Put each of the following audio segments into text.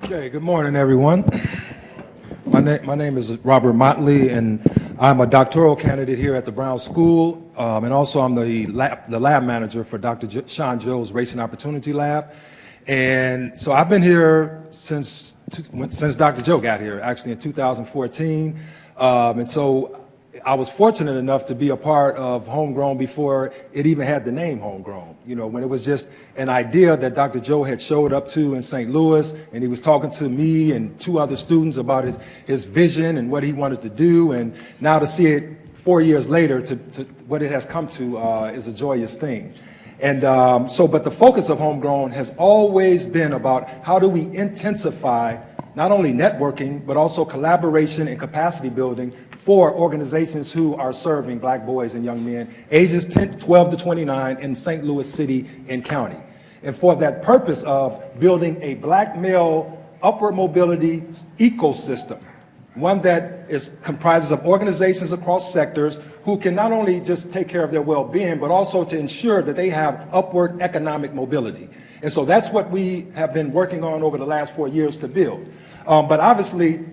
Okay, good morning, everyone. My name is Robert Motley, and I'm a doctoral candidate here at the Brown School, and also I'm the lab manager for Dr. Sean Joe's Racing Opportunity Lab. And so I've been here since Dr. Joe got here, actually in 2014. And so I was fortunate enough to be a part of Homegrown before it even had the name Homegrown. You know, when it was just an idea that Dr. Joe had showed up to in St. Louis, and he was talking to me and two other students about his vision and what he wanted to do. And now to see it 4 years later to what it has come to is a joyous thing. And but the focus of Homegrown has always been about how do we intensify not only networking, but also collaboration and capacity building for organizations who are serving black boys and young men ages 12 to 29 in St. Louis City and County. And for that purpose of building a black male upward mobility ecosystem, one that comprises of organizations across sectors who can not only just take care of their well-being, but also to ensure that they have upward economic mobility. And so that's what we have been working on over the last 4 years to build. But obviously,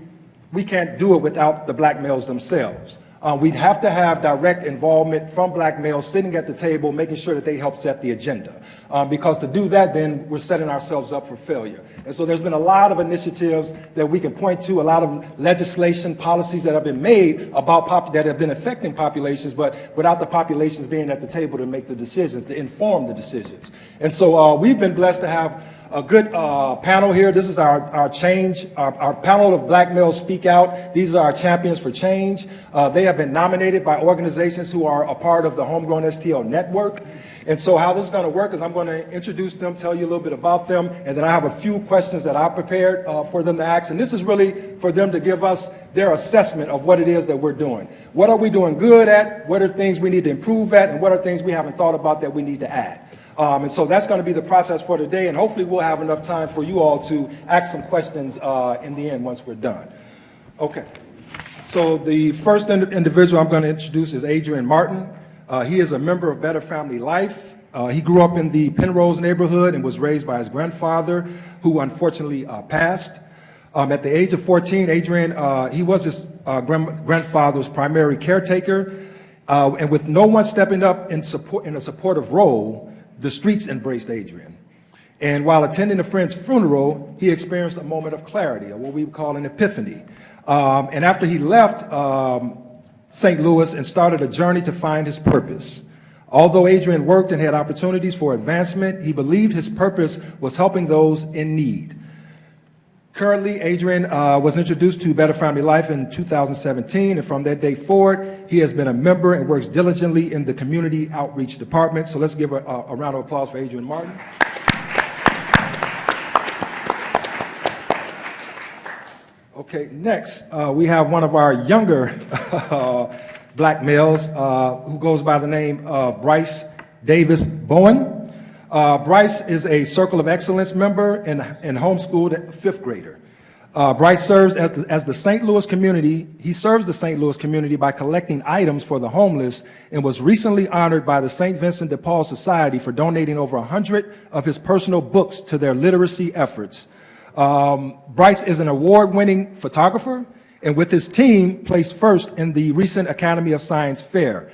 we can't do it without the black males themselves. We'd have to have direct involvement from black males sitting at the table, making sure that they help set the agenda. Because to do that, then we're setting ourselves up for failure. And so there's been a lot of initiatives that we can point to, a lot of legislation, policies that have been made about that have been affecting populations, but without the populations being at the table to make the decisions, to inform the decisions. And so we've been blessed to have a good panel here. This is our panel of black males speak out. These are our champions for change. They have been nominated by organizations who are a part of the HomeGrown STL network. And so how this is going to work is I'm going to introduce them, tell you a little bit about them, and then I have a few questions that I prepared for them to ask. And this is really for them to give us their assessment of what it is that we're doing. What are we doing good at? What are things we need to improve at? And what are things we haven't thought about that we need to add? And so that's going to be the process for today, and hopefully we'll have enough time for you all to ask some questions in the end once we're done. Okay. So the first individual I'm going to introduce is Adrian Martin. He is a member of Better Family Life. He grew up in the Penrose neighborhood and was raised by his grandfather, who unfortunately passed. At the age of 14, Adrian, he was his grandfather's primary caretaker, and with no one stepping up in a supportive role, the streets embraced Adrian. And while attending a friend's funeral, he experienced a moment of clarity, or what we would call an epiphany. And after he left St. Louis and started a journey to find his purpose. Although Adrian worked and had opportunities for advancement, he believed his purpose was helping those in need. Currently, Adrian was introduced to Better Family Life in 2017, and from that day forward, he has been a member and works diligently in the Community Outreach Department. So let's give a round of applause for Adrian Martin. Okay, next, we have one of our younger black males who goes by the name of Bryce Davis Bowen. Bryce is a Circle of Excellence member and homeschooled fifth grader. Bryce serves as the St. Louis community. He serves the St. Louis community by collecting items for the homeless and was recently honored by the St. Vincent de Paul Society for donating over 100 of his personal books to their literacy efforts. Bryce is an award-winning photographer and with his team placed first in the recent Academy of Science Fair.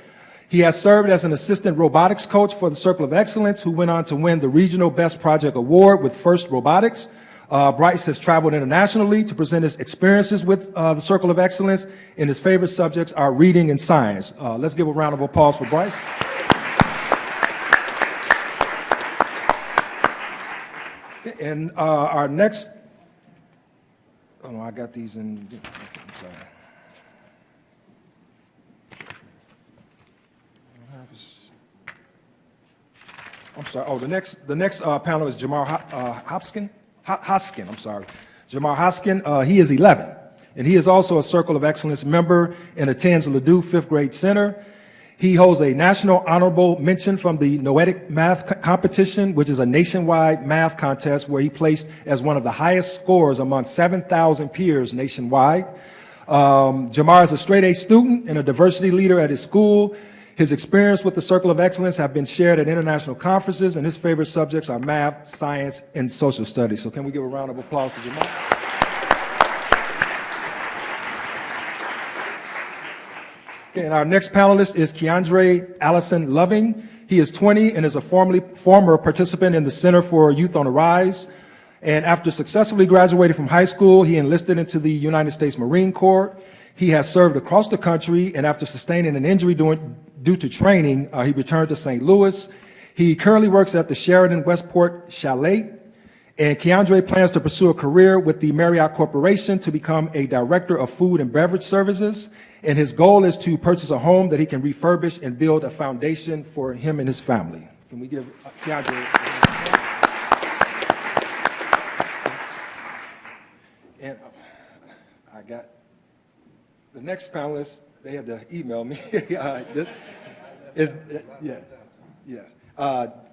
He has served as an assistant robotics coach for the Circle of Excellence, who went on to win the Regional Best Project Award with FIRST Robotics. Bryce has traveled internationally to present his experiences with the Circle of Excellence, and his favorite subjects are reading and science. Let's give a round of applause for Bryce. Okay, and our next, oh no, I got these in, I'm sorry. I'm sorry. Oh, the next panel is Jamar Hobson. I'm sorry. Jamar Hobson. He is 11, and he is also a Circle of Excellence member and attends Ladue Fifth Grade Center. He holds a national honorable mention from the Noetic Math Competition, which is a nationwide math contest where he placed as one of the highest scores among 7,000 peers nationwide. Jamar is a straight A student and a diversity leader at his school. His experience with the Circle of Excellence have been shared at international conferences, and his favorite subjects are math, science, and social studies. So can we give a round of applause to Jamar? Okay, and our next panelist is Keiondre Allison Loving. He is 20 and is a former participant in the Center for Youth on the Rise. And after successfully graduating from high school, he enlisted into the United States Marine Corps. He has served across the country, and after sustaining an injury due to training, he returned to St. Louis. He currently works at the Sheraton Westport Chalet, and Keiondre plans to pursue a career with the Marriott Corporation to become a director of food and beverage services. And his goal is to purchase a home that he can refurbish and build a foundation for him and his family. Can we give Keiondre? And I got the next panelist. They had to email me.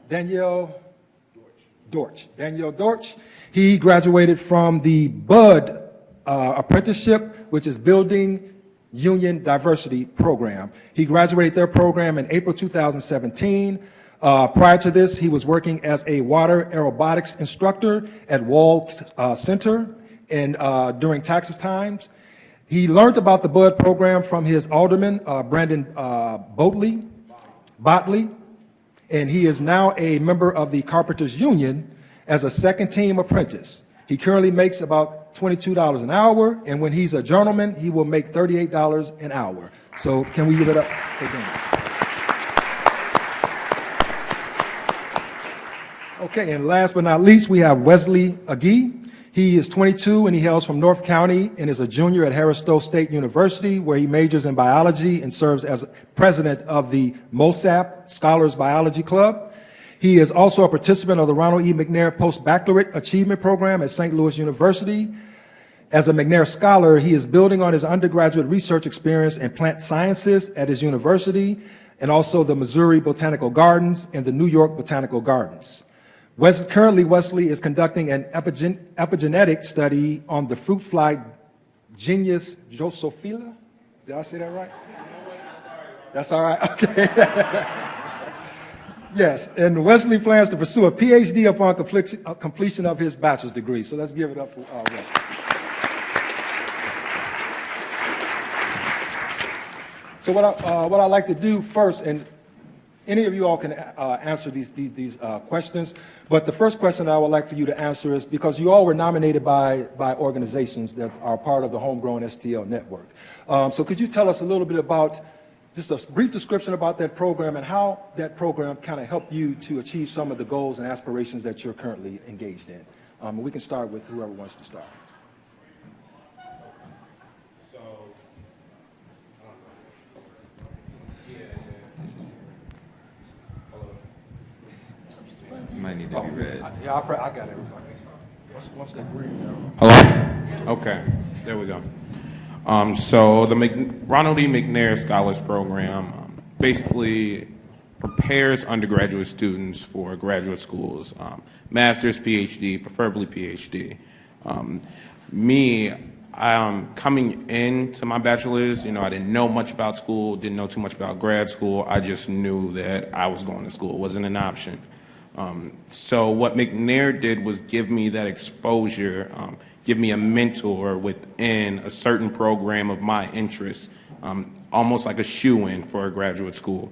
Danielle Danielle Dortch. He graduated from the BUD apprenticeship, which is Building Union Diversity Program. He graduated their program in April 2017. Prior to this, he was working as a water aerobatic instructor at Wall Center and during Texas times. He learned about the BUD program from his alderman, Brandon Botley, and he is now a member of the Carpenters Union as a second team apprentice. He currently makes about $22 an hour, and when he's a journeyman, he will make $38 an hour. So can we give it up for Dan? Okay, and last but not least, we have Wesley Agee. He is 22 and he hails from North County and is a junior at Harris-Stowe State University, where he majors in biology and serves as president of the MOSAP Scholars Biology Club. He is also a participant of the Ronald E. Mcnair Postbaccalaureate Achievement Program at St. Louis University. As a Mcnair scholar, he is building on his undergraduate research experience in plant sciences at his university and also the Missouri Botanical Gardens and the New York Botanical Gardens. Currently, Wesley is conducting an epigenetic study on the fruit fly Genius Drosophila. Did I say that right? That's all right. Okay. Yes, and Wesley plans to pursue a PhD upon completion of his bachelor's degree. So let's give it up for Wesley. So what I like to do first, and any of you all can answer these questions, but the first question that I would like for you to answer is, because you all were nominated by organizations that are part of the HomeGrown STL network. So could you tell us a little bit about, just a brief description about that program and how that program kind of helped you to achieve some of the goals and aspirations that you're currently engaged in? We can start with whoever wants to start. Might need to be read. Yeah, I got everybody. What's that green now? Hello? Okay, there we go. So the Ronald E. Mcnair Scholars Program basically prepares undergraduate students for graduate schools, master's, PhD, preferably PhD. Coming into my bachelor's, I didn't know much about school, didn't know too much about grad school. I just knew that I was going to school. It wasn't an option. So what Mcnair did was give me that exposure, give me a mentor within a certain program of my interests, almost like a shoe-in for a graduate school.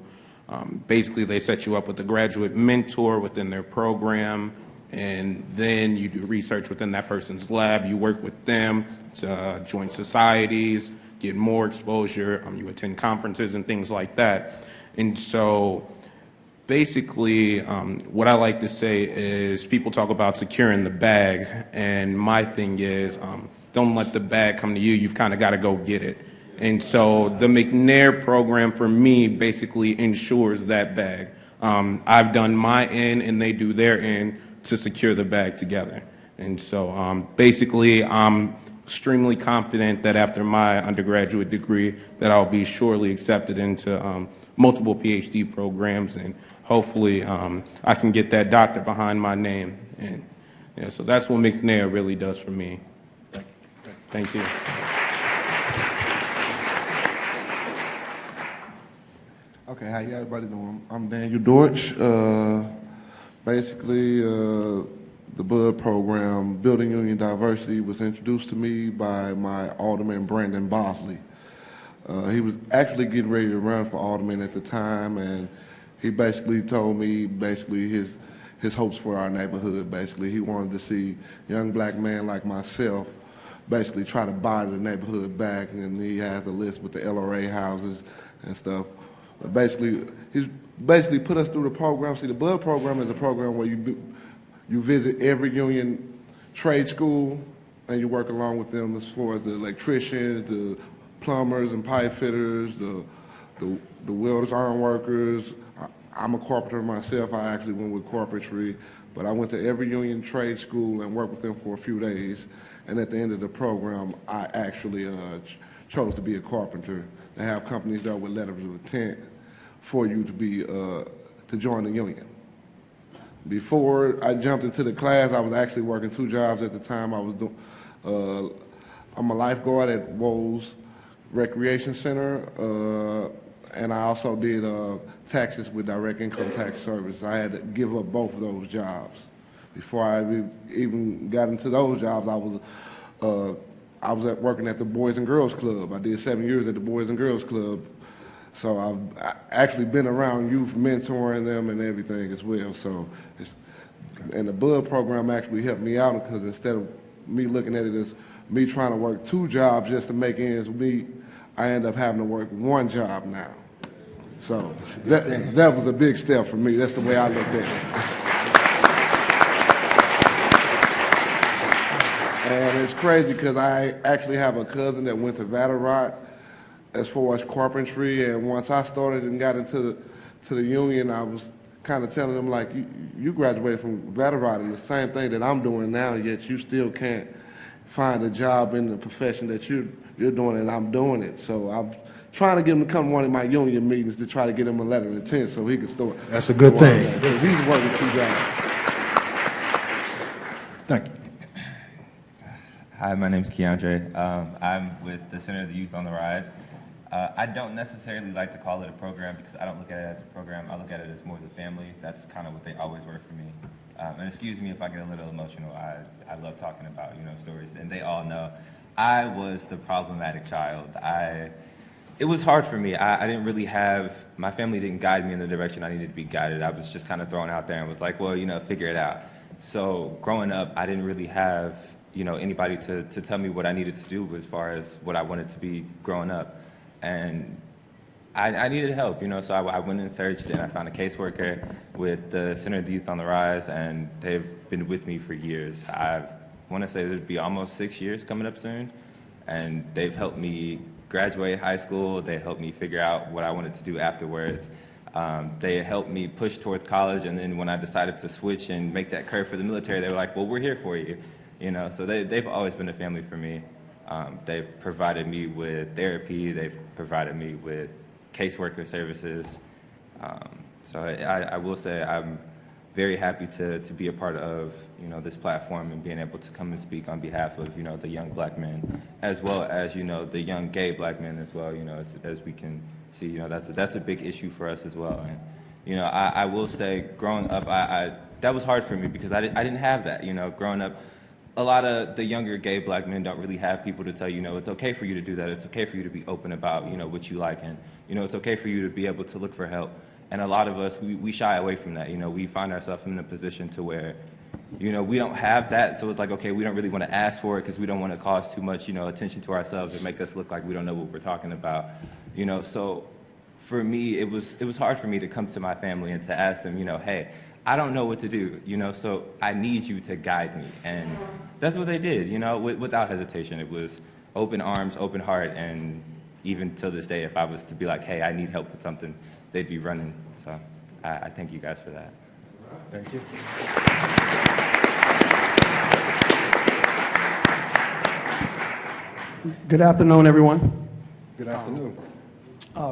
Basically, they set you up with a graduate mentor within their program, and then you do research within that person's lab. You work with them to join societies, get more exposure. You attend conferences and things like that. And so basically, what I like to say is people talk about securing the bag, and my thing is don't let the bag come to you. You've kind of got to go get it. And so the Mcnair program for me basically ensures that bag. I've done my end, and they do their end to secure the bag together. And so basically, I'm extremely confident that after my undergraduate degree that I'll be surely accepted into multiple PhD programs, and hopefully I can get that doctor behind my name. And yeah, so that's what Mcnair really does for me. Thank you. Okay, how everybody doing? I'm Daniel Dortch. Basically, the BUD program, Building Union Diversity, was introduced to me by my alderman, Brandon Bosley. He was actually getting ready to run for alderman at the time, and he basically told me his hopes for our neighborhood. Basically, he wanted to see young black men like myself basically try to buy the neighborhood back, and he has a list with the LRA houses and stuff. But basically, he's basically put us through the program. See, the Bud program is a program where you visit every union trade school, and you work along with them as far as the electricians, the plumbers and pipe fitters, the welders, iron workers. I'm a carpenter myself. I actually went with carpentry, but I went to every union trade school and worked with them for a few days. And at the end of the program, I actually chose to be a carpenter. They have companies there with letters of intent for you to be to join the union. Before I jumped into the class, I was actually working 2 jobs at the time. I was doing, I'm a lifeguard at Woles Recreation Center, and I also did taxes with Direct Income Tax Service. I had to give up both of those jobs. Before I even got into those jobs, I was working at the Boys and Girls Club. I did 7 years at the Boys and Girls Club. So I've actually been around youth, mentoring them and everything as well. So, and the Bud program actually helped me out, because instead of me looking at it as me trying to work 2 jobs just to make ends meet, I end up having to work 1 job now. So that was a big step for me. That's the way I looked at it. And it's crazy because I actually have a cousin that went to Vatterott as far as carpentry, and once I started and got into the union, I was kind of telling them, like, you graduated from Vatterott and the same thing that I'm doing now, yet you still can't find a job in the profession that you're doing, and I'm doing it. So I'm trying to get him to come to one of my union meetings to try to get him a letter of intent so he can start. That's a good thing. Because he's working 2 jobs. Thank you. Hi, my name's Keiondre. I'm with the Center of the Youth on the Rise. I don't necessarily like to call it a program because I don't look at it as a program. I look at it as more of the family. That's kind of what they always were for me. And excuse me if I get a little emotional. I love talking about, stories. And they all know I was the problematic child. It was hard for me. I didn't really have, my family didn't guide me in the direction I needed to be guided. I was just kind of thrown out there and was like, well, figure it out. So growing up, I didn't really have, anybody to tell me what I needed to do as far as what I wanted to be growing up. And I needed help, so I went and searched, and I found a caseworker with the Center of the Youth on the Rise, and they've been with me for years. I want to say it'll be almost 6 years coming up soon, and they've helped me graduate high school. They helped me figure out what I wanted to do afterwards. They helped me push towards college, and then when I decided to switch and make that curve for the military, they were like, well, we're here for you. So they've always been a family for me. They've provided me with therapy. They've provided me with caseworker services. So I will say I'm very happy to be a part of this platform and being able to come and speak on behalf of the young black men, as well as the young gay black men as well. As we can see, that's a big issue for us as well. And I will say, growing up, that was hard for me because I didn't have that. Growing up, a lot of the younger gay black men don't really have people to tell it's okay for you to do that. It's okay for you to be open about what you like, and it's okay for you to be able to look for help. And a lot of us, we shy away from that. We find ourselves in a position to where we don't have that, so it's like, okay, we don't really want to ask for it because we don't want to cause too much attention to ourselves and make us look like we don't know what we're talking about. So for me, it was hard for me to come to my family and to ask them, hey, I don't know what to do, so I need you to guide me. And that's what they did, without hesitation. It was open arms, open heart, and even till this day, if I was to be like, hey, I need help with something, they'd be running. So I thank you guys for that. Thank you. Good afternoon, everyone. Good afternoon.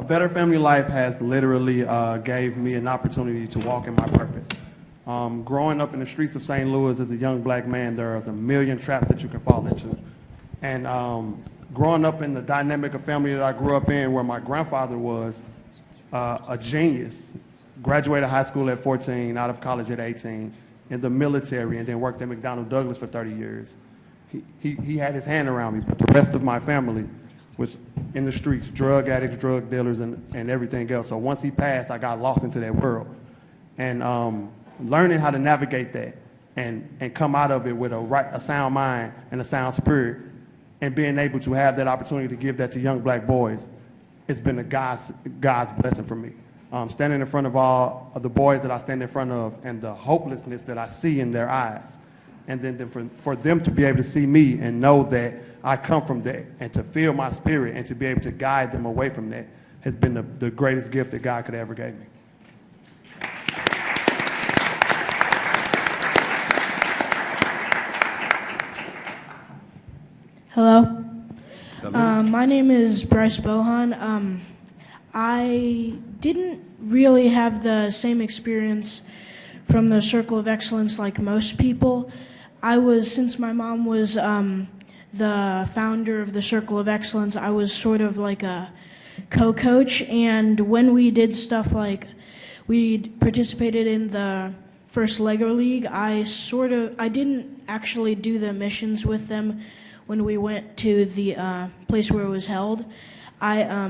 Better Family Life has literally gave me an opportunity to walk in my purpose. Growing up in the streets of St. Louis as a young black man, there's a million traps that you can fall into. And growing up in the dynamic of family that I grew up in, where my grandfather was a genius, graduated high school at 14, out of college at 18, in the military, and then worked at McDonnell Douglas for 30 years. He had his hand around me, but the rest of my family was in the streets, drug addicts, drug dealers, and everything else. So once he passed, I got lost into that world. And learning how to navigate that and come out of it with a sound mind and a sound spirit, and being able to have that opportunity to give that to young black boys, it's been a God's blessing for me. Standing in front of all of the boys that I stand in front of, and the hopelessness that I see in their eyes, and then for them to be able to see me and know that I come from that, and to feel my spirit and to be able to guide them away from that, has been the greatest gift that God could ever give me. Hello. My name is Bryce Bohan. I didn't really have the same experience from the Circle of Excellence like most people. Since my mom was the founder of the Circle of Excellence, I was sort of like a co-coach, and when we did stuff like we participated in the first Lego League, I didn't actually do the missions with them when we went to the place where it was held. I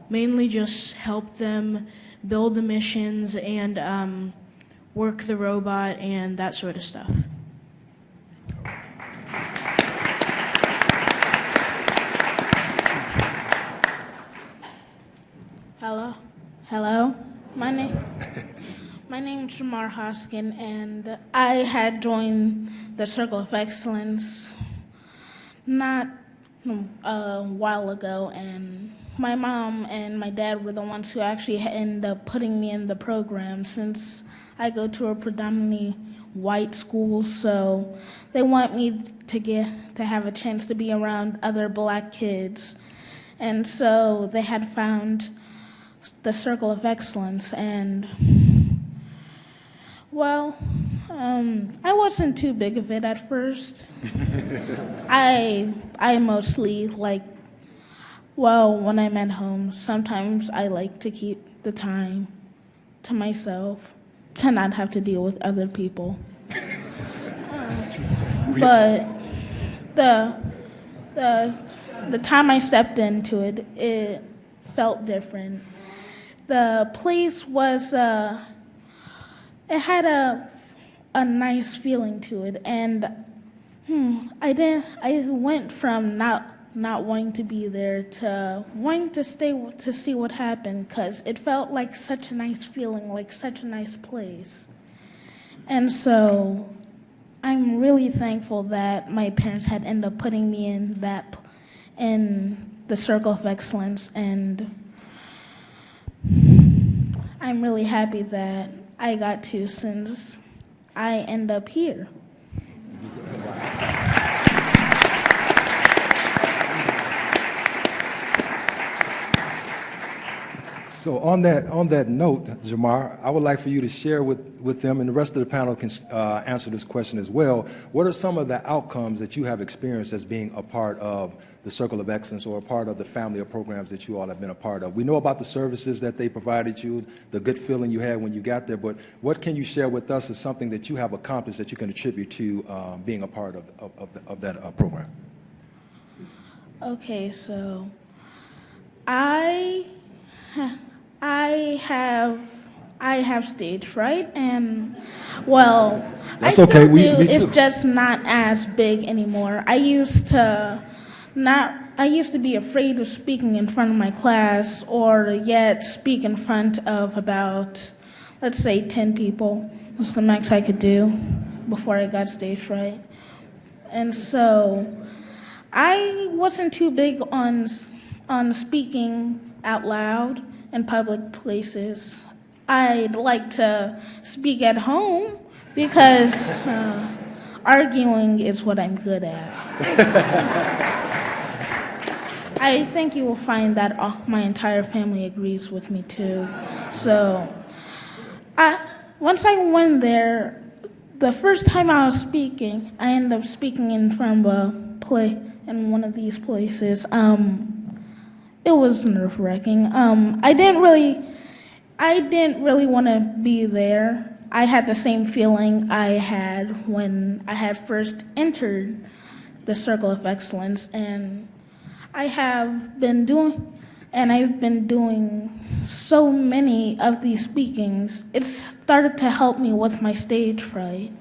mainly just helped them build the missions and work the robot and that sort of stuff. Hello. My name is Jamar Hobson, and I had joined the Circle of Excellence not a while ago, and my mom and my dad were the ones who actually ended up putting me in the program, since I go to a predominantly white school, so they want me to have a chance to be around other black kids. And so they had found the Circle of Excellence, and well, I wasn't too big of it at first. I mostly when I'm at home, sometimes I like to keep the time to myself to not have to deal with other people. But the time I stepped into it, it felt different. The place was, it had a nice feeling to it, and I went from not wanting to be there to wanting to stay to see what happened, because it felt like such a nice feeling, like such a nice place. And so I'm really thankful that my parents had ended up putting me in the Circle of Excellence, and I'm really happy that I got to, since I end up here. So on that note, Jamar, I would like for you to share with them, and the rest of the panel can answer this question as well. What are some of the outcomes that you have experienced as being a part of the Circle of Excellence, or a part of the family of programs that you all have been a part of? We know about the services that they provided you, the good feeling you had when you got there, but what can you share with us as something that you have accomplished that you can attribute to being a part of that program? Okay, so I have stage fright, and well, That's I okay. still Me do. too. It's just not as big anymore. I used to be afraid of speaking in front of my class, or yet speak in front of about, let's say, 10 people. That's the max I could do before I got stage fright. And so I wasn't too big on speaking out loud in public places. I'd like to speak at home, because arguing is what I'm good at. I think you will find that my entire family agrees with me too. So once I went there, the first time I was speaking, I ended up speaking in front of in one of these places. It was nerve-wracking. I didn't really want to be there. I had the same feeling I had when I had first entered the Circle of Excellence, and I have been doing, and I've been doing so many of these speakings. It's started to help me with my stage fright.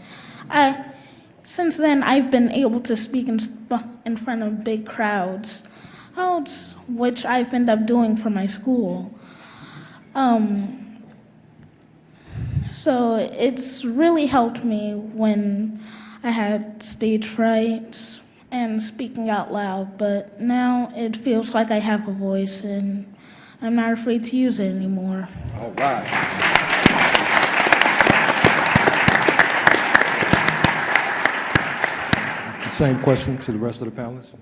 Since then, I've been able to speak in front of big crowds, which I've ended up doing for my school. So it's really helped me when I had stage fright and speaking out loud, but now it feels like I have a voice and I'm not afraid to use it anymore. All right. Same question to the rest of the panelists.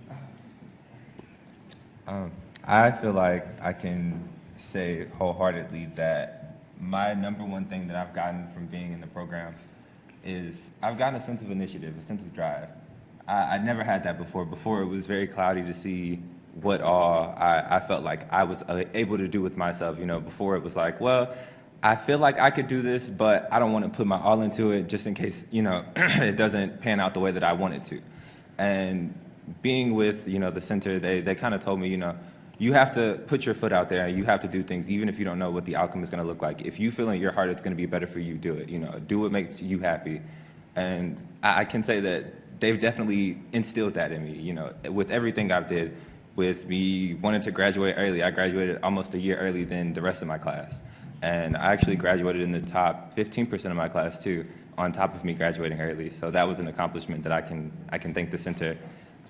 I feel like I can say wholeheartedly that my number one thing that I've gotten from being in the program is I've gotten a sense of initiative, a sense of drive. I never had that before. Before, it was very cloudy to see what all I felt like I was able to do with myself. You know, before it was like, well, I feel like I could do this, but I don't want to put my all into it just in case, you know, it doesn't pan out the way that I want it to. And being with, you know, the center, they kind of told me, you know, you have to put your foot out there and you have to do things even if you don't know what the outcome is going to look like. If you feel in your heart it's going to be better for you, do it. You know, do what makes you happy. And I can say that they've definitely instilled that in me, you know, with everything I've did. With me wanting to graduate early, I graduated almost a year early than the rest of my class. And I actually graduated in the top 15% of my class too, on top of me graduating early. So that was an accomplishment that I can thank the center.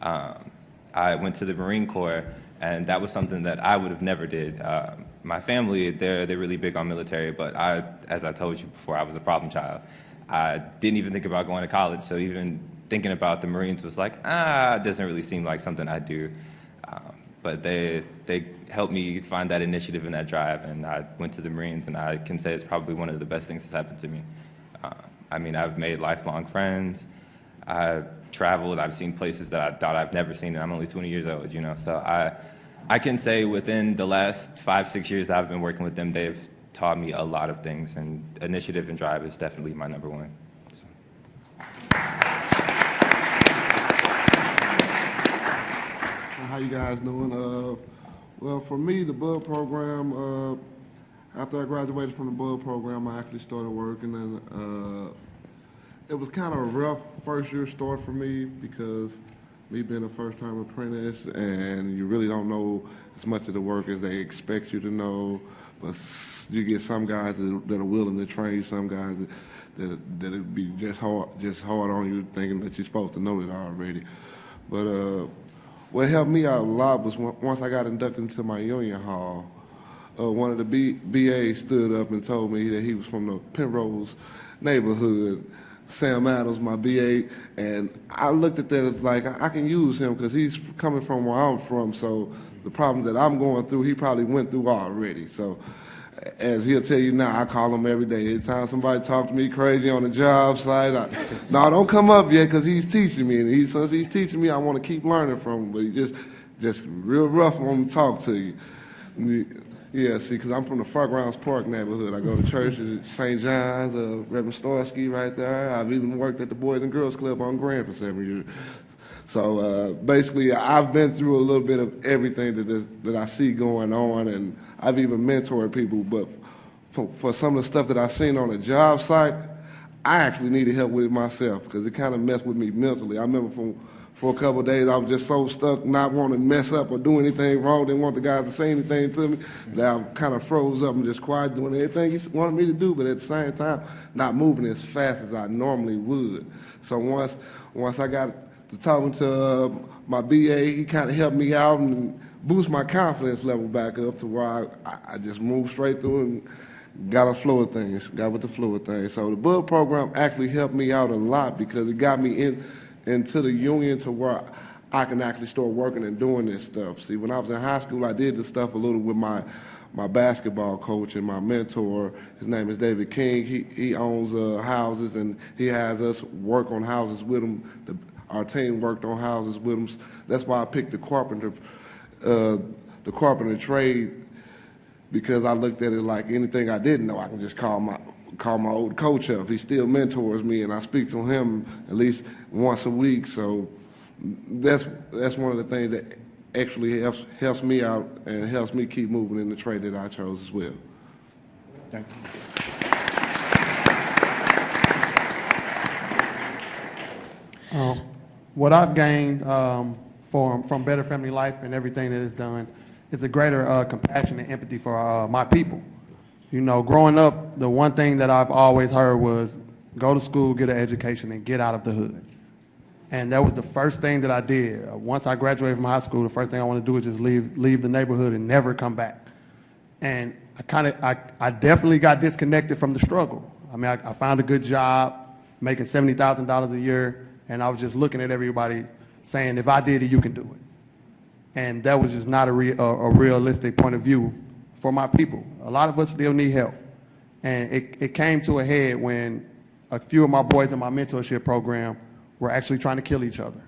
I went to the Marine Corps, and that was something that I would have never did. My family, they're really big on military, but as I told you before, I was a problem child. I didn't even think about going to college, so even thinking about the Marines was like, it doesn't really seem like something I'd do. But they helped me find that initiative and that drive, and I went to the Marines, and I can say it's probably one of the best things that's happened to me. I mean, I've made lifelong friends. I've traveled. I've seen places that I thought I've never seen, and I'm only 20 years old, you know. So I can say within the last 5-6 years that I've been working with them, they've taught me a lot of things, and initiative and drive is definitely my number one. So. How you guys doing? Well, for me, the Bud program, after I graduated from the Bud program, I actually started working, and it was kind of a rough first year start for me because me being a first-time apprentice, and you really don't know as much of the work as they expect you to know, but you get some guys that are willing to train you, some guys that'll be just hard on you, thinking that you're supposed to know it already. But what helped me out a lot was once I got inducted into my union hall, one of the BAs stood up and told me that he was from the Penrose neighborhood. Sam Adams, my BA, and I looked at that as like, I can use him because he's coming from where I'm from, so the problem that I'm going through, he probably went through already. So as he'll tell you now, I call him every day. Every time somebody talks to me crazy on the job site, no, don't come up yet because he's teaching me. And since he's teaching me, I want to keep learning from him. But he just real rough on to talk to you. Yeah, see, because I'm from the Fairgrounds Park neighborhood. I go to church at St. John's, Reverend Starsky right there. I've even worked at the Boys and Girls Club on Grand for 7 years. So basically, I've been through a little bit of everything that I see going on, and I've even mentored people. But for some of the stuff that I've seen on the job site, I actually needed help with it myself because it kind of messed with me mentally. I remember for a couple of days, I was just so stuck not wanting to mess up or do anything wrong. Didn't want the guys to say anything to me. That I kind of froze up and just quiet, doing everything he wanted me to do, but at the same time, not moving as fast as I normally would. So once I got to talking to my BA, he kind of helped me out and boost my confidence level back up to where I just moved straight through and got with the flow of things. So the Bud program actually helped me out a lot because it got me into the union to where I can actually start working and doing this stuff. See, when I was in high school, I did this stuff a little with my basketball coach and my mentor. His name is David King. He owns houses, and he has us work on houses with him. Our team worked on houses with him. That's why I picked the carpenter trade, because I looked at it like anything I didn't know, I can just call my old coach up. He still mentors me, and I speak to him at least once a week. So that's one of the things that actually helps me out and helps me keep moving in the trade that I chose as well. Thank you. What I've gained from Better Family Life and everything that it's done is a greater compassion and empathy for my people. You know, growing up, the one thing that I've always heard was go to school, get an education, and get out of the hood. And that was the first thing that I did. Once I graduated from high school, the first thing I wanted to do was just leave the neighborhood and never come back. And I definitely got disconnected from the struggle. I mean, I found a good job, making $70,000 a year, and I was just looking at everybody saying, if I did it, you can do it. And that was just not a realistic point of view for my people. A lot of us still need help. And it came to a head when a few of my boys in my mentorship program were actually trying to kill each other.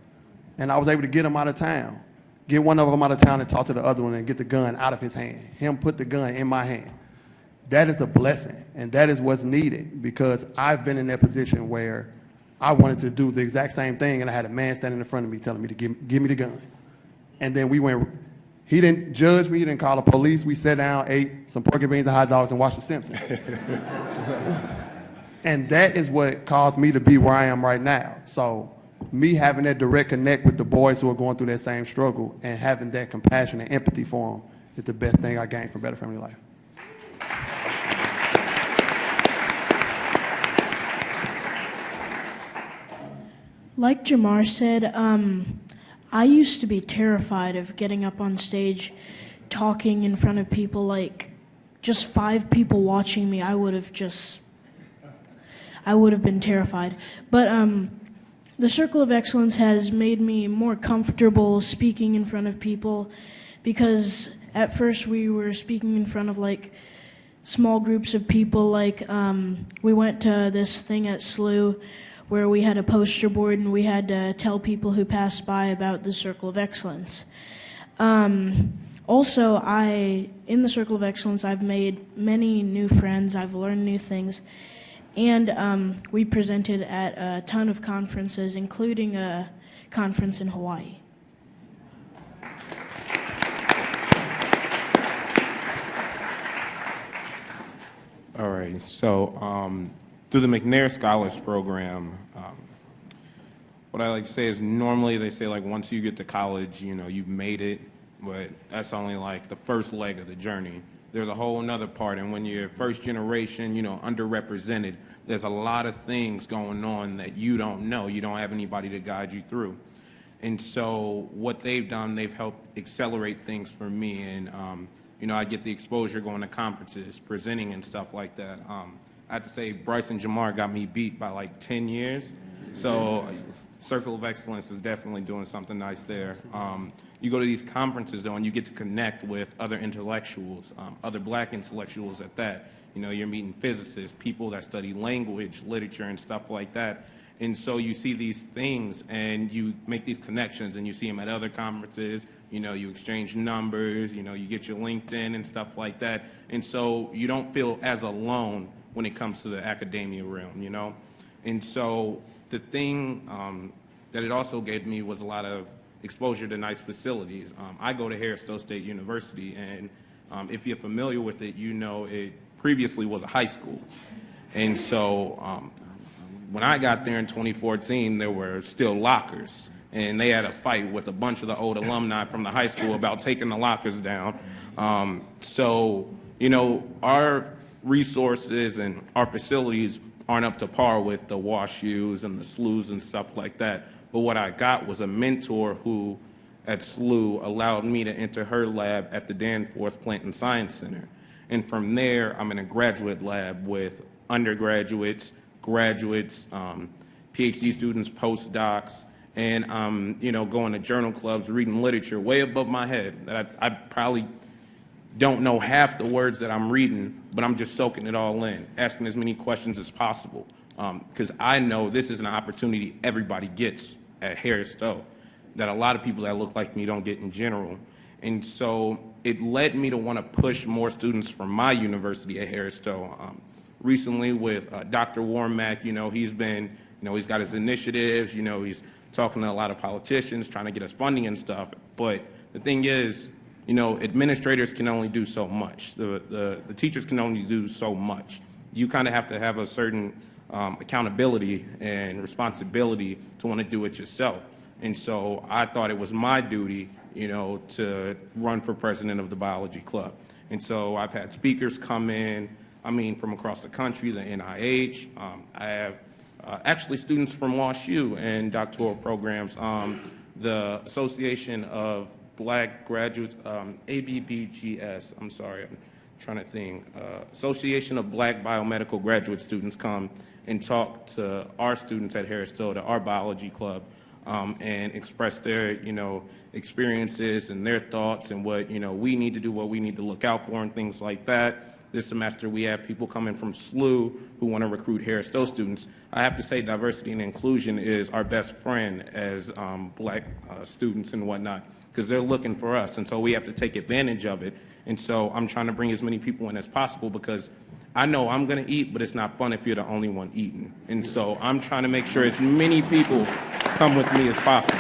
And I was able to get them out of town, get one of them out of town and talk to the other one and get the gun out of his hand. Him put the gun in my hand. That is a blessing, and that is what's needed, because I've been in that position where I wanted to do the exact same thing, and I had a man standing in front of me telling me to give me the gun. And then he didn't judge me, he didn't call the police. We sat down, ate some pork and beans and hot dogs, and watched The Simpsons. And that is what caused me to be where I am right now. So me having that direct connect with the boys who are going through that same struggle and having that compassion and empathy for them is the best thing I gained from Better Family Life. Like Jamar said, I used to be terrified of getting up on stage, talking in front of people, like just 5 people watching me. I would have been terrified. But the Circle of Excellence has made me more comfortable speaking in front of people, because at first we were speaking in front of like small groups of people. Like we went to this thing at SLU where we had a poster board and we had to tell people who passed by about the Circle of Excellence. Also, in the Circle of Excellence, I've made many new friends, I've learned new things, and we presented at a ton of conferences, including a conference in Hawaii. All right, so through the Mcnair Scholars Program, what I like to say is normally they say like once you get to college, you know, you've made it, but that's only like the first leg of the journey. There's a whole nother part, and when you're first generation, you know, underrepresented, there's a lot of things going on that you don't know. You don't have anybody to guide you through. And so what they've done, they've helped accelerate things for me, and you know, I get the exposure going to conferences, presenting and stuff like that. I have to say, Bryce and Jamar got me beat by like 10 years. So Circle of Excellence is definitely doing something nice there. You go to these conferences, though, and you get to connect with other intellectuals, other black intellectuals at that. You know, you're meeting physicists, people that study language, literature, and stuff like that. And so you see these things, and you make these connections, and you see them at other conferences. You know, you exchange numbers, you know, you get your LinkedIn and stuff like that. And so you don't feel as alone when it comes to the academia realm, you know? And so the thing that it also gave me was a lot of exposure to nice facilities. I go to Harris-Stowe State University, and if you're familiar with it, you know it previously was a high school. And so when I got there in 2014, there were still lockers, and they had a fight with a bunch of the old alumni from the high school about taking the lockers down. So, you know, our resources and our facilities aren't up to par with the WashUs and the SLUs and stuff like that. But what I got was a mentor who, at SLU, allowed me to enter her lab at the Danforth Plant and Science Center. And from there, I'm in a graduate lab with undergraduates, graduates, PhD students, postdocs, and I'm, you know, going to journal clubs, reading literature way above my head that I probably don't know half the words that I'm reading, but I'm just soaking it all in, asking as many questions as possible, because I know this is an opportunity everybody gets at Harris-Stowe that a lot of people that look like me don't get in general. And so it led me to want to push more students from my university at Harris-Stowe. Recently with Dr. Warmack, you know, he's been, you know, he's got his initiatives, you know, he's talking to a lot of politicians, trying to get us funding and stuff, but the thing is, administrators can only do so much. The teachers can only do so much. You kind of have to have a certain accountability and responsibility to want to do it yourself. And so I thought it was my duty, to run for president of the biology club. And so I've had speakers come in, from across the country, the NIH. I have actually students from WashU and doctoral programs. The Association of Black Graduates, ABBGS, I'm sorry, I'm trying to think. Association of Black Biomedical Graduate Students come and talk to our students at Harris Tilda, our biology club, and express their, experiences and their thoughts and what, we need to do, what we need to look out for and things like that. This semester, we have people coming from SLU who want to recruit Harris Stowe students. I have to say diversity and inclusion is our best friend as black students and whatnot, because they're looking for us, and so we have to take advantage of it. And so I'm trying to bring as many people in as possible, because I know I'm going to eat, but it's not fun if you're the only one eating. And so I'm trying to make sure as many people come with me as possible.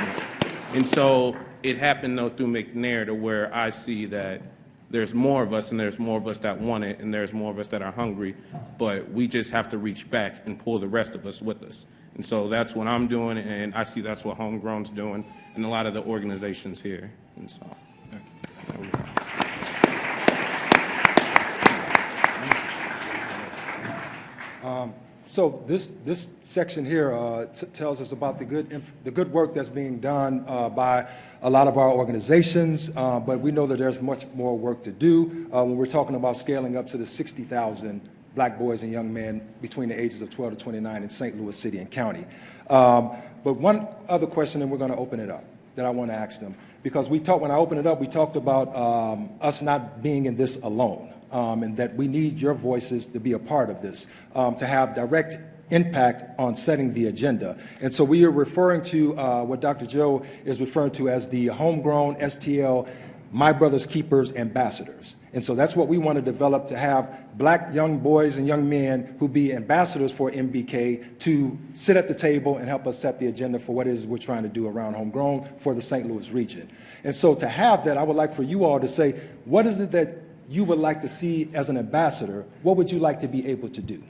And so it happened, though, through Mcnair, to where I see that there's more of us, and there's more of us that want it, and there's more of us that are hungry, but we just have to reach back and pull the rest of us with us. And so that's what I'm doing, and I see that's what HomeGrown's doing, and a lot of the organizations here. And so, there we go. So this section here tells us about the good work that's being done by a lot of our organizations, but we know that there's much more work to do when we're talking about scaling up to the 60,000 black boys and young men between the ages of 12 to 29 in St. Louis City and County. But one other question, and we're going to open it up, that I want to ask them, because when I opened it up, we talked about us not being in this alone. And that we need your voices to be a part of this, to have direct impact on setting the agenda. And so we are referring to what Dr. Joe is referring to as the HomeGrown STL My Brother's Keepers Ambassadors. And so that's what we want to develop, to have black young boys and young men who be ambassadors for MBK to sit at the table and help us set the agenda for what it is we're trying to do around HomeGrown for the St. Louis region. And so to have that, I would like for you all to say, what is it that you would like to see as an ambassador? What would you like to be able to do?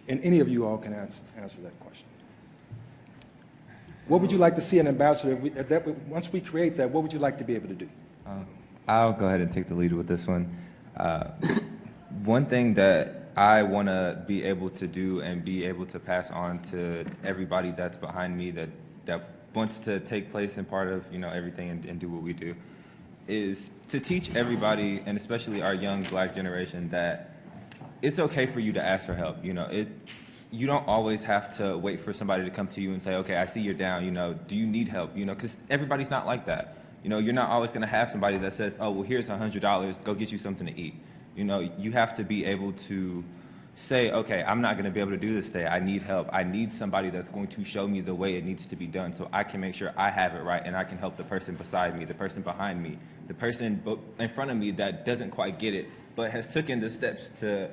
And any of you all can answer that question. What would you like to see an ambassador, once we create that, what would you like to be able to do? I'll go ahead and take the lead with this one. One thing that I want to be able to do and be able to pass on to everybody that's behind me that wants to take place in part of everything and do what we do, is to teach everybody, and especially our young black generation, that it's okay for you to ask for help. You don't always have to wait for somebody to come to you and say, okay, I see you're down, do you need help? Because everybody's not like that. You're not always going to have somebody that says, oh, well, here's $100, go get you something to eat. You have to be able to say, okay, I'm not going to be able to do this today. I need help. I need somebody that's going to show me the way it needs to be done so I can make sure I have it right and I can help the person beside me, the person behind me, the person in front of me that doesn't quite get it but has taken the steps to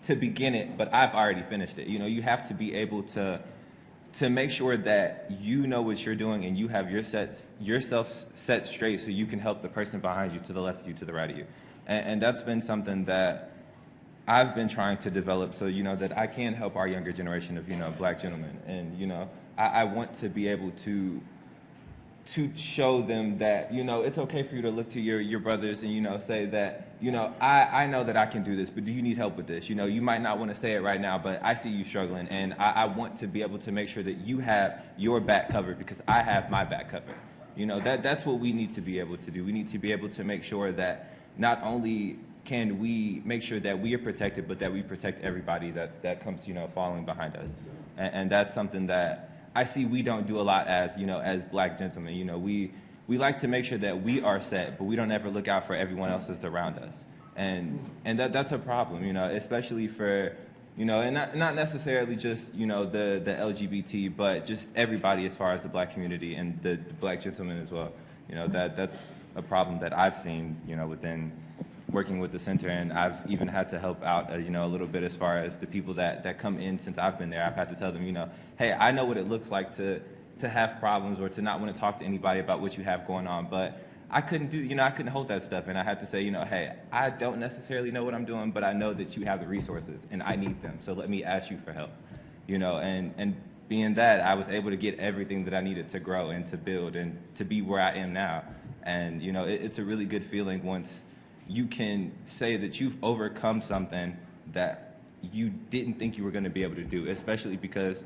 begin it, but I've already finished it. You have to be able to make sure that you know what you're doing and you have yourself set straight so you can help the person behind you, to the left of you, to the right of you. And that's been something that I've been trying to develop, so that I can help our younger generation of black gentlemen. And I want to be able to show them that it's okay for you to look to your brothers and say that I know that I can do this, but do you need help with this? You might not want to say it right now, but I see you struggling, and I want to be able to make sure that you have your back covered because I have my back covered. That's what we need to be able to do. We need to be able to make sure that not only can we make sure that we are protected, but that we protect everybody that comes, following behind us. And that's something that I see we don't do a lot as black gentlemen. We like to make sure that we are set, but we don't ever look out for everyone else that's around us. And that's a problem, especially for, and not necessarily just, the LGBT, but just everybody as far as the black community and the black gentlemen as well. That's a problem that I've seen, within working with the center, and I've even had to help out, a little bit as far as the people that come in since I've been there. I've had to tell them, hey, I know what it looks like to have problems or to not want to talk to anybody about what you have going on, but I couldn't do, I couldn't hold that stuff. And I had to say, hey, I don't necessarily know what I'm doing, but I know that you have the resources and I need them. So let me ask you for help, and being that, I was able to get everything that I needed to grow and to build and to be where I am now. And, it's a really good feeling once you can say that you've overcome something that you didn't think you were going to be able to do, especially because,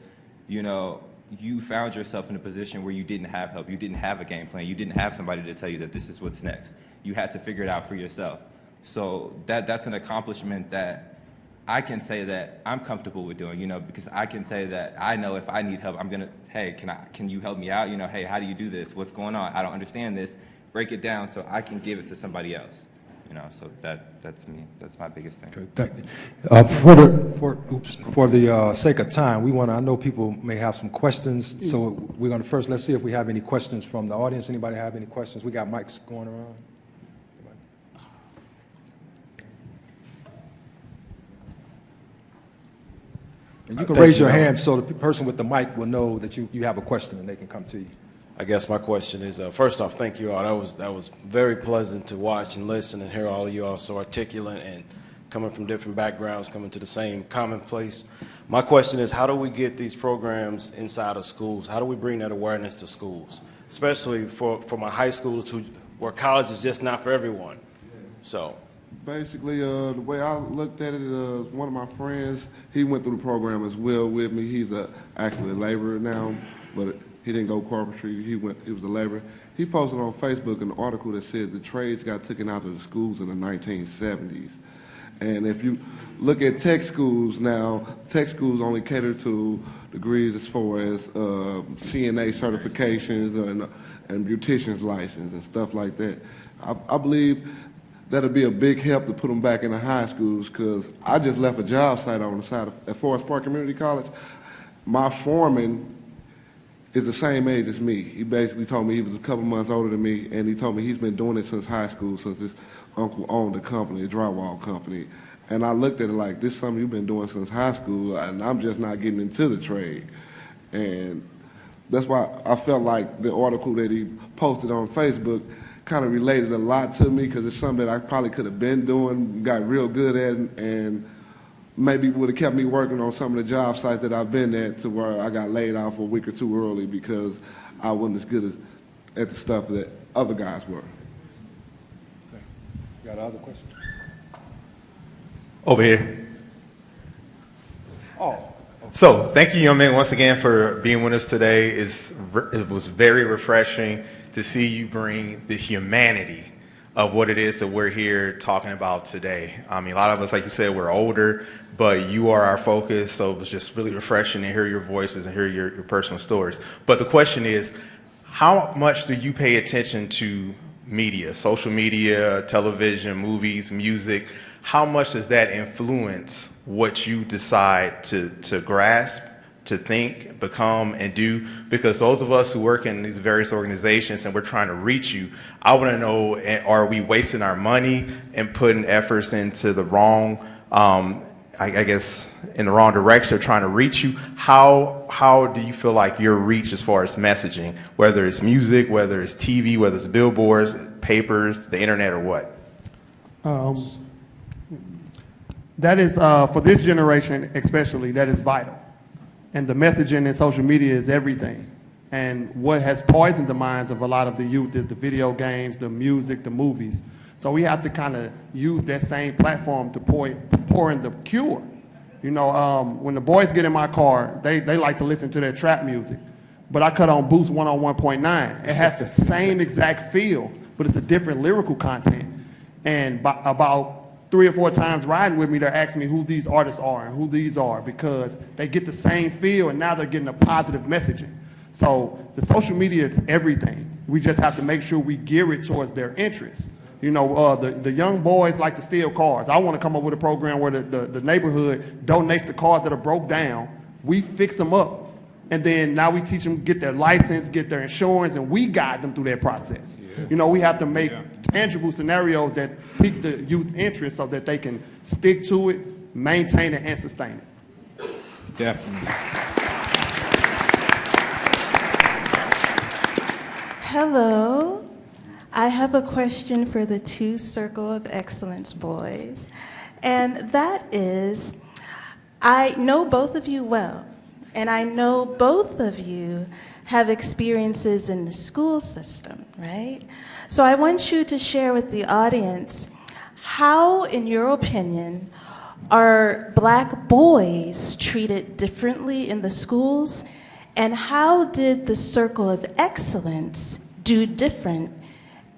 you found yourself in a position where you didn't have help. You didn't have a game plan. You didn't have somebody to tell you that this is what's next. You had to figure it out for yourself. So that's an accomplishment that I can say that I'm comfortable with doing, because I can say that I know if I need help, I'm going to, hey, can you help me out? Hey, how do you do this? What's going on? I don't understand this. Break it down so I can give it to somebody else. So that's me. That's my biggest thing. Okay, thank you. For the sake of time, I know people may have some questions, so we're going to let's see if we have any questions from the audience. Anybody have any questions? We got mics going around. And you can raise your hand so the person with the mic will know that you have a question and they can come to you. I guess my question is, first off, thank you all. That was very pleasant to watch and listen and hear all of you all so articulate and coming from different backgrounds, coming to the same common place. My question is, how do we get these programs inside of schools? How do we bring that awareness to schools, especially for my high schoolers where college is just not for everyone? So. Basically, the way I looked at it, one of my friends, he went through the program as well with me. He's actually a laborer now, but he didn't go carpentry. He was a laborer. He posted on Facebook an article that said the trades got taken out of the schools in the 1970s. And if you look at tech schools now, tech schools only cater to degrees as far as CNA certifications and beautician's license and stuff like that. I believe that'll be a big help to put them back in the high schools, because I just left a job site on the side at Forest Park Community College. My foreman is the same age as me. He basically told me he was a couple months older than me, and he told me he's been doing it since high school, since his uncle owned a company, a drywall company. And I looked at it like, this is something you've been doing since high school, and I'm just not getting into the trade. And that's why I felt like the article that he posted on Facebook kind of related a lot to me, because it's something that I probably could have been doing, got real good at, and maybe would have kept me working on some of the job sites that I've been at, to where I got laid off a week or two early because I wasn't as good at the stuff that other guys were. Okay. You got other questions? Over here. Oh. So thank you, young man, once again for being with us today. It was very refreshing to see you bring the humanity of what it is that we're here talking about today. I mean, a lot of us, like you said, we're older, but you are our focus, so it was just really refreshing to hear your voices and hear your personal stories. But the question is, how much do you pay attention to media, social media, television, movies, music? How much does that influence what you decide to grasp, to think, become, and do? Because those of us who work in these various organizations and we're trying to reach you, I want to know, are we wasting our money and putting efforts into the wrong, I guess, in the wrong direction of trying to reach you? How do you feel like your reach as far as messaging, whether it's music, whether it's TV, whether it's billboards, papers, the internet, or what? That is, for this generation especially, that is vital. And the messaging in social media is everything. And what has poisoned the minds of a lot of the youth is the video games, the music, the movies. So we have to kind of use that same platform to pour in the cure. You know, when the boys get in my car, they like to listen to their trap music. But I cut on Boost 101.9. It has the same exact feel, but it's a different lyrical content. And about 3 or 4 times riding with me, they're asking me who these artists are and who these are, because they get the same feel and now they're getting a positive messaging. So the social media is everything. We just have to make sure we gear it towards their interests. You know, the young boys like to steal cars. I want to come up with a program where the neighborhood donates the cars that are broke down. We fix them up. And then now we teach them get their license, get their insurance, and we guide them through that process. Yeah. You know, we have to make tangible scenarios that pique the youth's interest so that they can stick to it, maintain it, and sustain it. Definitely. Hello. I have a question for the two Circle of Excellence boys. And that is, I know both of you well, and I know both of you have experiences in the school system, right? So I want you to share with the audience how, in your opinion, are Black boys treated differently in the schools, and how did the Circle of Excellence do different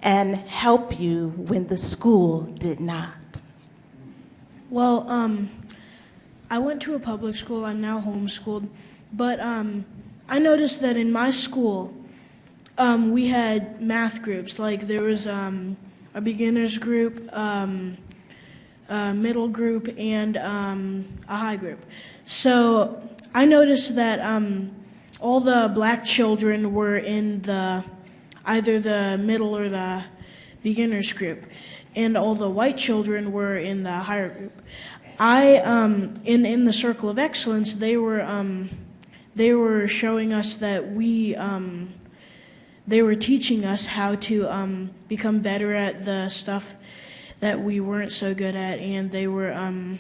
and help you when the school did not? Well, I went to a public school. I'm now homeschooled. But I noticed that in my school, we had math groups. Like there was a beginners group, a middle group, and a high group. So I noticed that all the Black children were in either the middle or the beginners group, and all the white children were in the higher group. In the Circle of Excellence, they were showing us that they were teaching us how to become better at the stuff that we weren't so good at, and they were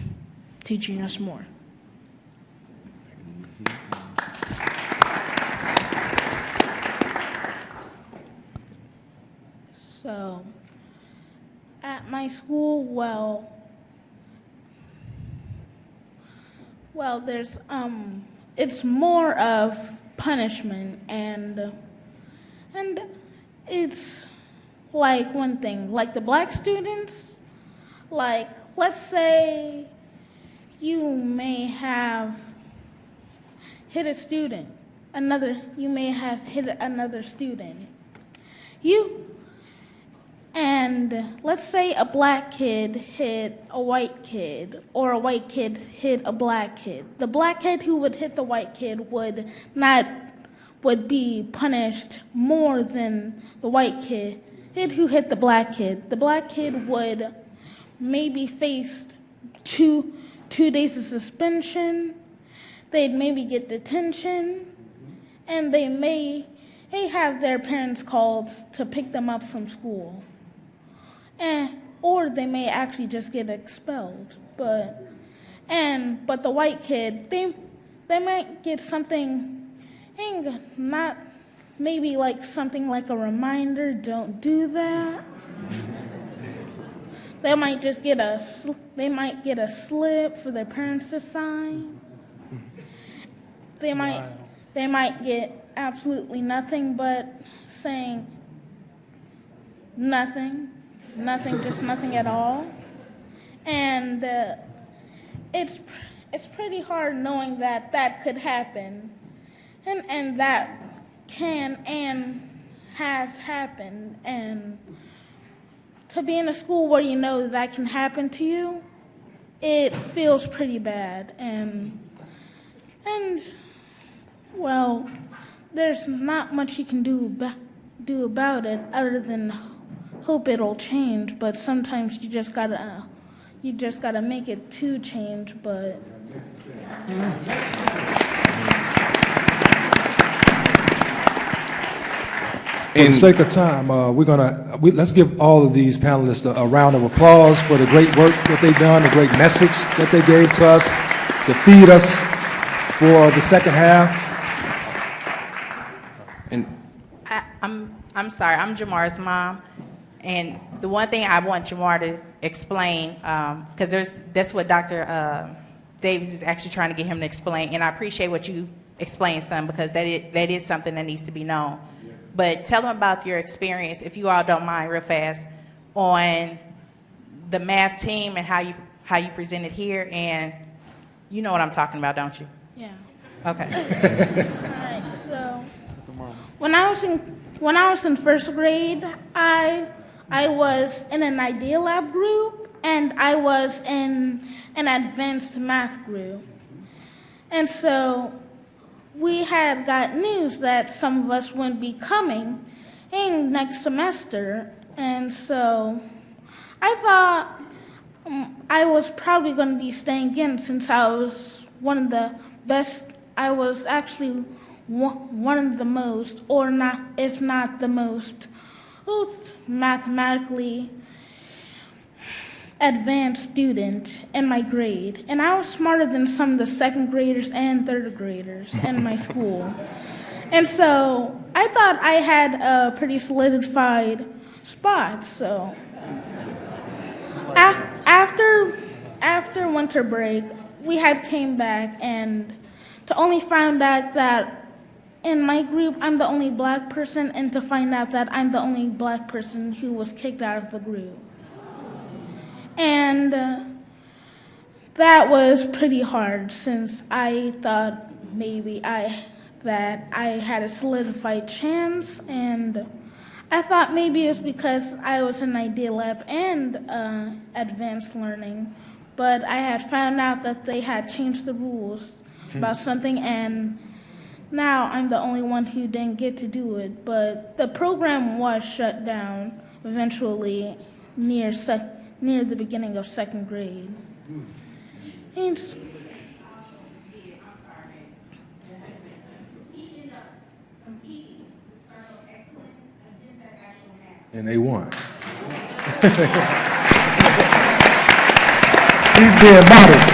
teaching us more. So, at my school, well, there's it's more of punishment, and it's like one thing, like the Black students, like let's say you may have hit a student, you may have hit another student. And let's say a Black kid hit a white kid, or a white kid hit a Black kid. The Black kid who would hit the white kid would be punished more than the white kid who hit the Black kid. The Black kid would maybe face two days of suspension. They'd maybe get detention, and they may have their parents called to pick them up from school. Or they may actually just get expelled. But the white kid, they might get something, not maybe like something like a reminder, don't do that. They might just get a slip for their parents to sign. They might get absolutely nothing but saying nothing, just nothing at all. And it's pretty hard knowing that could happen, and that can and has happened. And to be in a school where you know that can happen to you, it feels pretty bad. And well, there's not much you can do about it other than hope it'll change. But sometimes you just gotta make it to change. But for the sake of time, let's give all of these panelists a round of applause for the great work that they've done, the great message that they gave to us to feed us for the second half. I'm sorry, I'm Jamar's mom, and the one thing I want Jamar to explain, because that's what Dr. Davis is actually trying to get him to explain, and I appreciate what you explained, son, because that is something that needs to be known. But tell them about your experience, if you all don't mind, real fast, on the math team and how you presented here, and you know what I'm talking about, don't you? yeah. Okay. All right. So when I was in first grade, I was in an Idea Lab group, and I was in an advanced math group. And so we had got news that some of us wouldn't be coming in next semester. And so I thought I was probably going to be staying in, since I was one of the best. I was actually one of the most, or not, if not the most, who's mathematically advanced student in my grade, and I was smarter than some of the second graders and third graders in my school. And so I thought I had a pretty solidified spot. So after winter break, we had came back and to only find out that in my group I'm the only black person, and to find out that I'm the only black person who was kicked out of the group. And that was pretty hard, since I thought maybe that I had a solidified chance, and I thought maybe it was because I was in Idea Lab and advanced learning, but I had found out that they had changed the rules about something, and now I'm the only one who didn't get to do it. But the program was shut down eventually near the beginning of second grade. And And they won. He's being modest.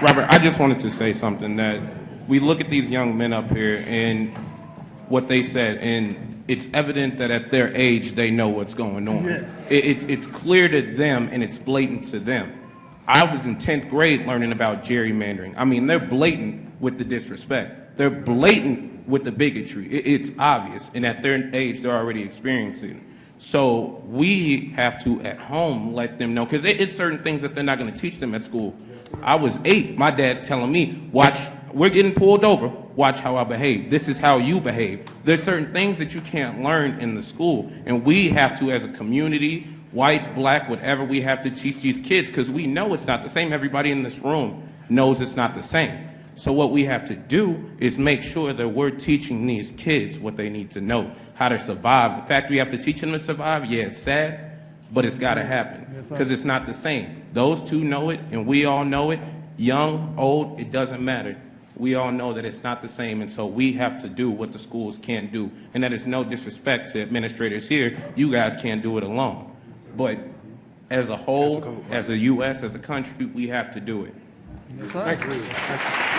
Robert, I just wanted to say something, that we look at these young men up here and what they said, and it's evident that at their age they know what's going on. Yeah. It's clear to them and it's blatant to them. I was in 10th grade learning about gerrymandering. I mean, they're blatant with the disrespect. They're blatant with the bigotry. It's obvious, and at their age they're already experiencing it. So we have to, at home, let them know, because it's certain things that they're not going to teach them at school. I was 8. My dad's telling me, watch, we're getting pulled over. Watch how I behave. This is how you behave. There's certain things that you can't learn in the school. And we have to, as a community, white, black, whatever, we have to teach these kids, because we know it's not the same. Everybody in this room knows it's not the same. So what we have to do is make sure that we're teaching these kids what they need to know, how to survive. The fact we have to teach them to survive, yeah, it's sad, but it's got to happen, because it's not the same. Those two know it, and we all know it. Young, old, it doesn't matter. We all know that it's not the same, and so we have to do what the schools can't do. And that is no disrespect to administrators here. You guys can't do it alone. But as a whole, as a U.S., as a country, we have to do it. Yes, sir. Thank you.